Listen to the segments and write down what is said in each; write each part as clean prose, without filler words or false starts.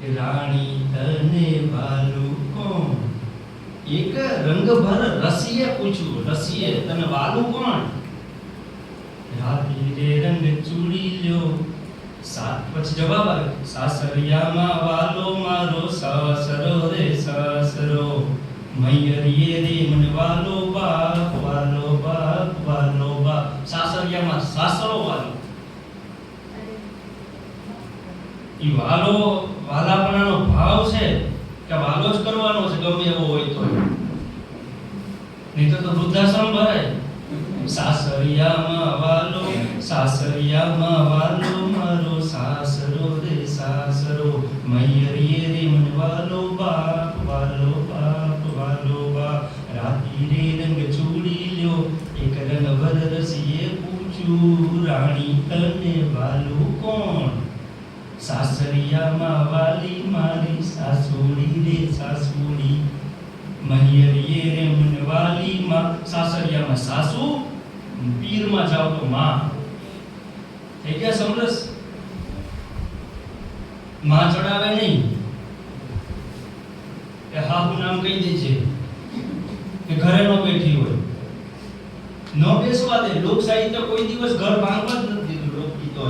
રાણી તને વાલું કોણ? એક રંગભર રસીએ પૂછ્યું, રસીએ તને વાલું કોણ? રાતી રે રંગ ચૂડી લ્યો, પછી જવાબ આવ્યો, સાસરિયામાં વાલો મારો સાસરો રે સાસરો, મૈયરીએ રે મને વાલો બાપ વાલો બાપ વાલો બાપ. સાસરિયામાં સાસરો વાલો. ઈ વાલો વાલાપણાનો ભાવ છે કે વાલો જ કરવાનો છે ગમે એવો હોય તો, નહીં તો વૃદ્ધાશ્રમ ભરાય. સાસરિયામાં વાલો મારો સાસરો રે સાસરો, મૈયરીએ રે મને વાલો બાપ વાલો બાપ વાલો બાપ. રાતી રે રંગ ચૂડી લ્યો, એક રંગભર રસીએ પૂછ્યું, રાણી તને વાલું કોણ? સાસરિયામાં વાલી મારી સાસુડી રે સાસુડી, મૈયરીએ રે મને વાલી માં. સાસરિયામાં સાસુ, પીરમાં જાવ તો માં. થઈ ગયા સમરસ? માં ચડાવે નહીં કે હાહુ નામ કહી દે છે કે ઘરે નો બેઠી હોય, ન બેસવા દે. લોક સાહિત્ય કોઈ દિવસ ઘર ભાંગવા જ નથી દીધું. લોકગીતો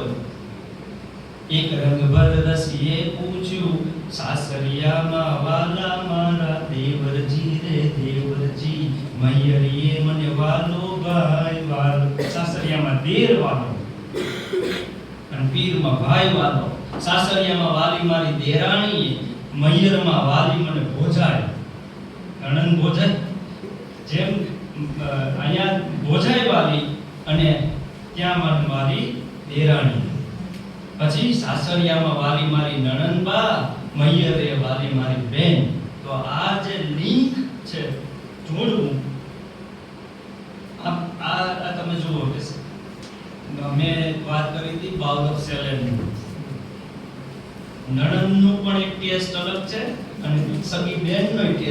એક રંગભર રસીએ પૂછ્યું, સાસરિયામાં વાલા મારા દેવરજી રે દેવરજી, મૈયરીએ મને વાલો ભાઈ વાલો. સાસરિયામાં દેર વાલો અને પીરમાં ભાઈ વાલો. સાસરિયામાં વાલી મારી દેરાણી, મૈયરમાં વાલી મને ભોજાય. નણંદ ભોજાય, જેમ અહીંયા ભોજાય વાલી અને ત્યાં મારી દેરાણી. પછી સાસરિયામાં વાલી મારી નણંદબા, મૈયરે વાલી મારી બેન. તો આ જે લિંક છે જોડવું, આ તમે જુઓ કે મેં વાત કરી હતી બાઉલ ઓફ સેલેન. નણંદનું પણ એક ટેસ્ટ અલગ છે અને સગી બેનનો ટેસ્ટ